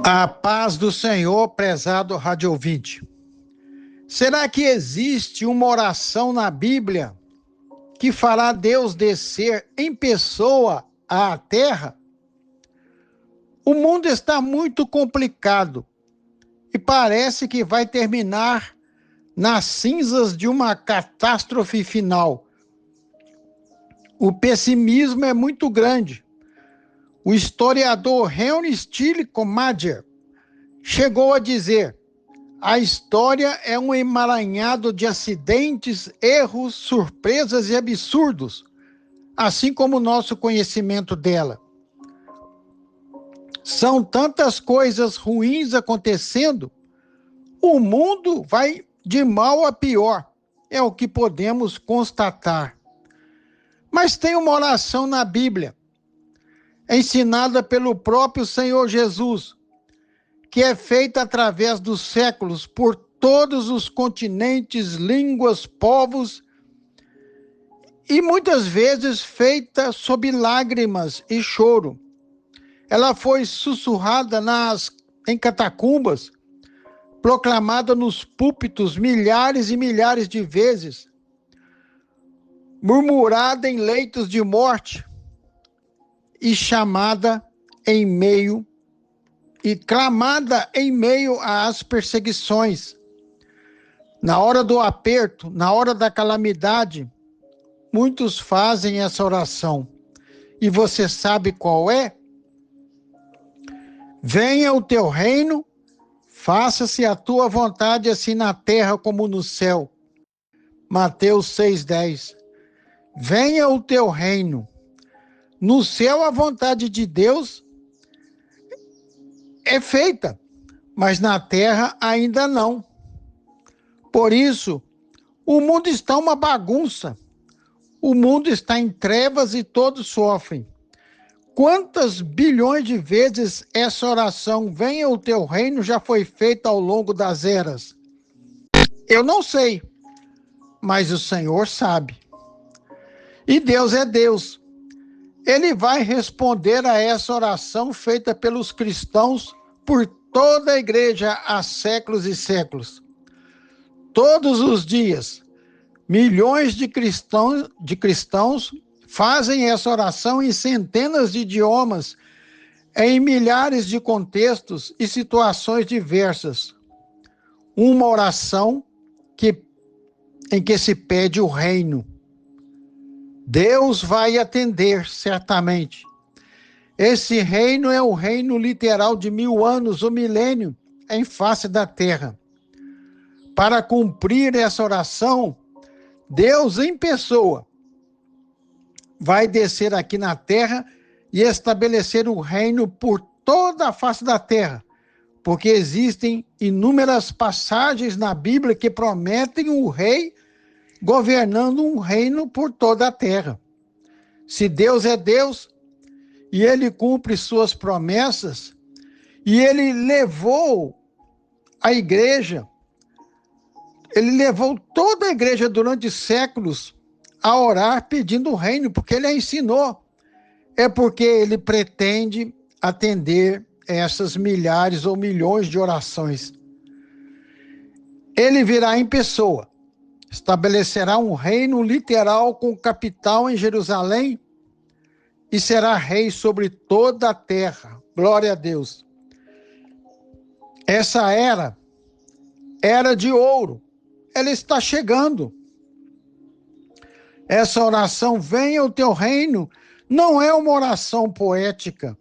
A paz do Senhor, prezado rádio ouvinte. Será que existe uma oração na Bíblia que fará Deus descer em pessoa à terra? O mundo está muito complicado e parece que vai terminar nas cinzas de uma catástrofe final. O pessimismo é muito grande. O historiador Henry Steele Comadger chegou a dizer: a história é um emaranhado de acidentes, erros, surpresas e absurdos, assim como o nosso conhecimento dela. São tantas coisas ruins acontecendo, o mundo vai de mal a pior, é o que podemos constatar. Mas tem uma oração na Bíblia, ensinada pelo próprio Senhor Jesus, que é feita através dos séculos por todos os continentes, línguas, povos, e muitas vezes feita sob lágrimas e choro. Ela foi sussurrada em catacumbas, proclamada nos púlpitos milhares e milhares de vezes, murmurada em leitos de morte e chamada em meio e clamada em meio às perseguições. Na hora do aperto, na hora da calamidade, muitos fazem essa oração. E você sabe qual é? Venha o teu reino, faça-se a tua vontade, assim na terra como no céu. Mateus 6,10. Venha o teu reino. No céu a vontade de Deus é feita, mas na terra ainda não. Por isso, o mundo está uma bagunça. O mundo está em trevas e todos sofrem. Quantas bilhões de vezes essa oração, venha o teu reino, já foi feita ao longo das eras? Eu não sei, mas o Senhor sabe. E Deus é Deus. Ele vai responder a essa oração feita pelos cristãos por toda a igreja há séculos e séculos. Todos os dias, milhões de cristãos fazem essa oração em centenas de idiomas, em milhares de contextos e situações diversas. Uma oração em que se pede o reino. Deus vai atender, certamente. Esse reino é o reino literal de 1000 anos, o milênio, em face da terra. Para cumprir essa oração, Deus em pessoa vai descer aqui na terra e estabelecer o reino por toda a face da terra, porque existem inúmeras passagens na Bíblia que prometem um rei governando um reino por toda a terra. Se Deus é Deus e ele cumpre suas promessas, e ele levou a igreja, ele levou toda a igreja durante séculos a orar pedindo o reino, porque ele a ensinou. É porque ele pretende atender essas milhares ou milhões de orações. Ele virá em pessoa, estabelecerá um reino literal com capital em Jerusalém e será rei sobre toda a terra. Glória a Deus. Essa era de ouro, ela está chegando. Essa oração, venha o teu reino, não é uma oração poética,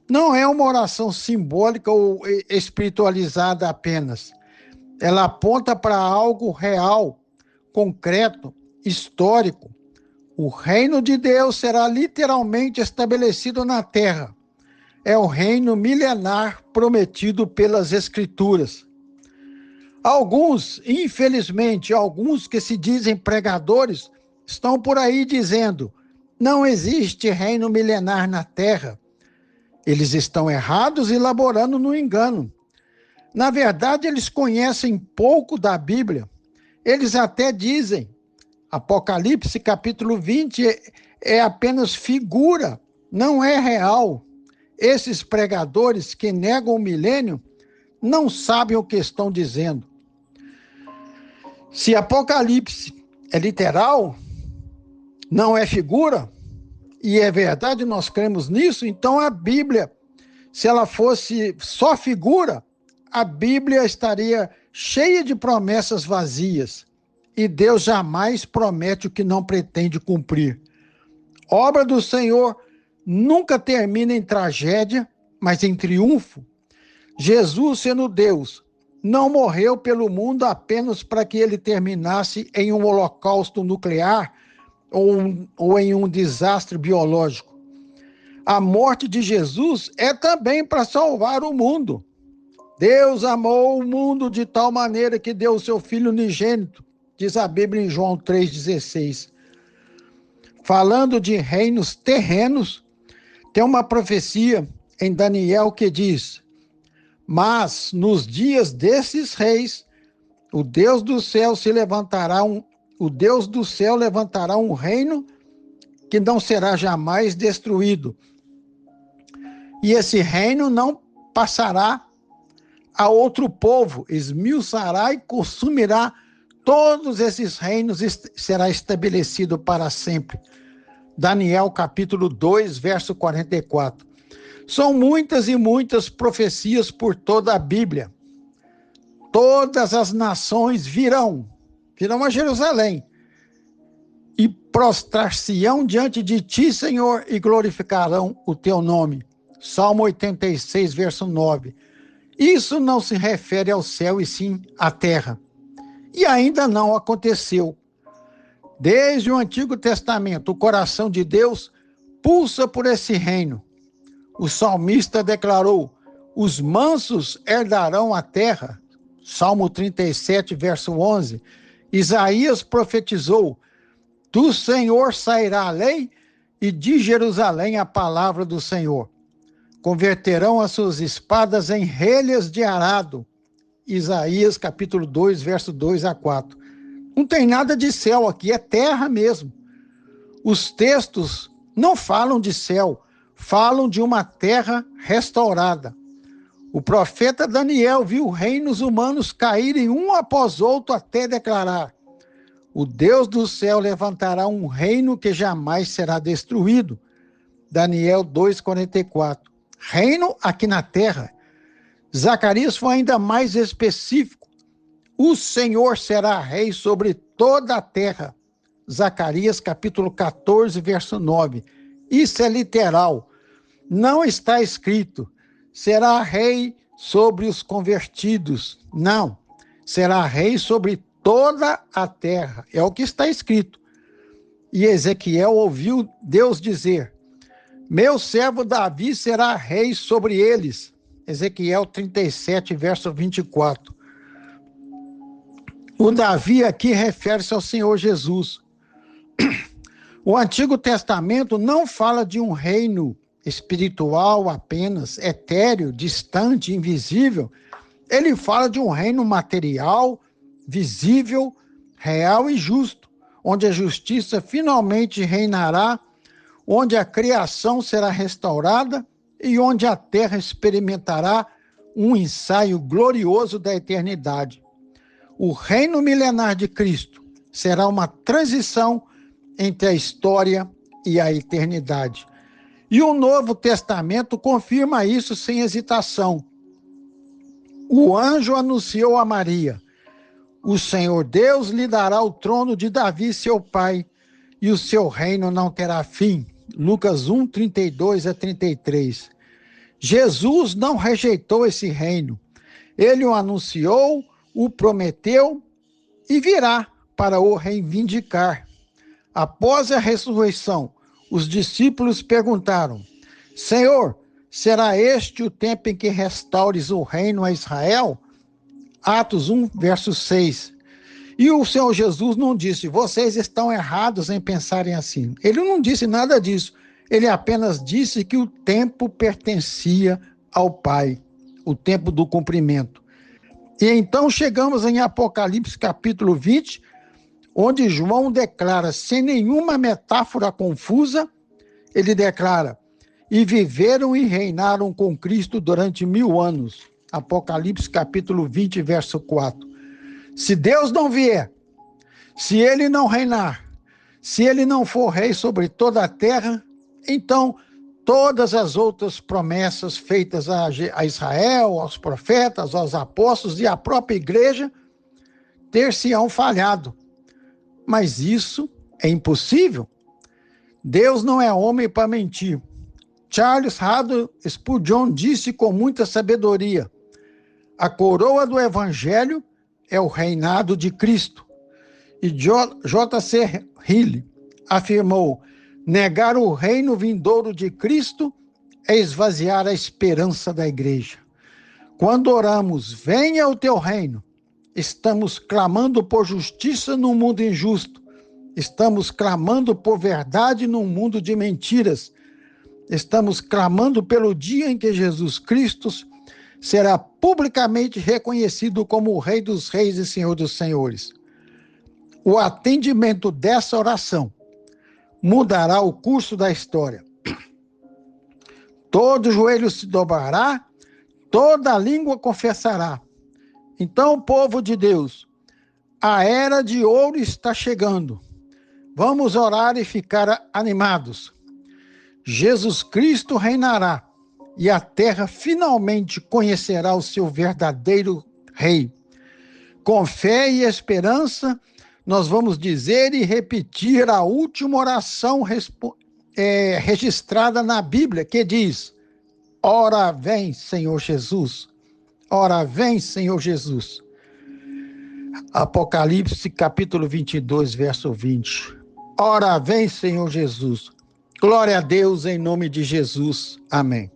não é uma oração simbólica ou espiritualizada apenas. Ela aponta para algo real, concreto, histórico. O reino de Deus será literalmente estabelecido na terra. É o reino milenar prometido pelas Escrituras. Alguns, infelizmente, alguns que se dizem pregadores, estão por aí dizendo: não existe reino milenar na terra. Eles estão errados e laborando no engano. Na verdade, eles conhecem pouco da Bíblia. Eles até dizem, Apocalipse capítulo 20 é apenas figura, não é real. esses pregadores que negam o milênio não sabem o que estão dizendo. Se Apocalipse é literal, não é figura, e é verdade, nós cremos nisso, então a Bíblia, se ela fosse só figura, a Bíblia estaria cheia de promessas vazias, e Deus jamais promete o que não pretende cumprir. Obra do Senhor nunca termina em tragédia, mas em triunfo. Jesus, sendo Deus, não morreu pelo mundo apenas para que ele terminasse em um holocausto nuclear ou em um desastre biológico. A morte de Jesus é também para salvar o mundo. Deus amou o mundo de tal maneira que deu o seu Filho unigênito, diz a Bíblia em João 3,16. Falando de reinos terrenos, tem uma profecia em Daniel que diz: mas nos dias desses reis, o Deus do céu levantará um reino que não será jamais destruído. E esse reino não passará a outro povo, esmiuçará e consumirá todos esses reinos e será estabelecido para sempre. Daniel capítulo 2, verso 44. São muitas e muitas profecias por toda a Bíblia. Todas as nações virão a Jerusalém e prostrar-se-ão diante de ti, Senhor, e glorificarão o teu nome. Salmo 86, verso 9. Isso não se refere ao céu e sim à terra. E ainda não aconteceu. Desde o Antigo Testamento, o coração de Deus pulsa por esse reino. O salmista declarou: os mansos herdarão a terra. Salmo 37, verso 11. Isaías profetizou: do Senhor sairá a lei e de Jerusalém a palavra do Senhor. Converterão as suas espadas em relhas de arado. Isaías capítulo 2, verso 2 a 4. Não tem nada de céu aqui, é terra mesmo. Os textos não falam de céu, falam de uma terra restaurada. O profeta Daniel viu reinos humanos caírem um após outro até declarar: o Deus do céu levantará um reino que jamais será destruído. Daniel 2,44. Reino aqui na terra. Zacarias foi ainda mais específico. O Senhor será rei sobre toda a terra. Zacarias capítulo 14, verso 9. Isso é literal. Não está escrito: será rei sobre os convertidos. Não. Será rei sobre toda a terra. É o que está escrito. E Ezequiel ouviu Deus dizer: meu servo Davi será rei sobre eles. Ezequiel 37, verso 24. O Davi aqui refere-se ao Senhor Jesus. O Antigo Testamento não fala de um reino espiritual apenas, etéreo, distante, invisível. Ele fala de um reino material, visível, real e justo, onde a justiça finalmente reinará, onde a criação será restaurada e onde a terra experimentará um ensaio glorioso da eternidade. O reino milenar de Cristo será uma transição entre a história e a eternidade. E o Novo Testamento confirma isso sem hesitação. O anjo anunciou a Maria: o Senhor Deus lhe dará o trono de Davi, seu pai, e o seu reino não terá fim. Lucas 1, 32 a 33. Jesus não rejeitou esse reino. Ele o anunciou, o prometeu e virá para o reivindicar. Após a ressurreição, os discípulos perguntaram: Senhor, será este o tempo em que restaures o reino a Israel? Atos 1, verso 6. E o Senhor Jesus não disse: vocês estão errados em pensarem assim. Ele não disse nada disso. Ele apenas disse que o tempo pertencia ao Pai, o tempo do cumprimento. E então chegamos em Apocalipse capítulo 20, onde João declara, sem nenhuma metáfora confusa, ele declara: e viveram e reinaram com Cristo durante 1000 anos. Apocalipse capítulo 20, verso 4. Se Deus não vier, se ele não reinar, se ele não for rei sobre toda a terra, então todas as outras promessas feitas a Israel, aos profetas, aos apóstolos e à própria igreja ter-se-ão falhado. Mas isso é impossível. Deus não é homem para mentir. Charles Haddon Spurgeon disse com muita sabedoria: a coroa do evangelho é o reinado de Cristo. E J.C. Hill afirmou: negar o reino vindouro de Cristo é esvaziar a esperança da igreja. Quando oramos, venha o teu reino, estamos clamando por justiça num mundo injusto. Estamos clamando por verdade num mundo de mentiras. Estamos clamando pelo dia em que Jesus Cristo será publicamente reconhecido como o Rei dos Reis e Senhor dos Senhores. O atendimento dessa oração mudará o curso da história. Todo joelho se dobrará, toda língua confessará. Então, povo de Deus, a era de ouro está chegando. Vamos orar e ficar animados. Jesus Cristo reinará e a terra finalmente conhecerá o seu verdadeiro rei. Com fé e esperança, nós vamos dizer e repetir a última oração registrada na Bíblia, que diz: ora vem, Senhor Jesus. Ora vem, Senhor Jesus. Apocalipse capítulo 22, verso 20. Ora vem, Senhor Jesus. Glória a Deus em nome de Jesus. Amém.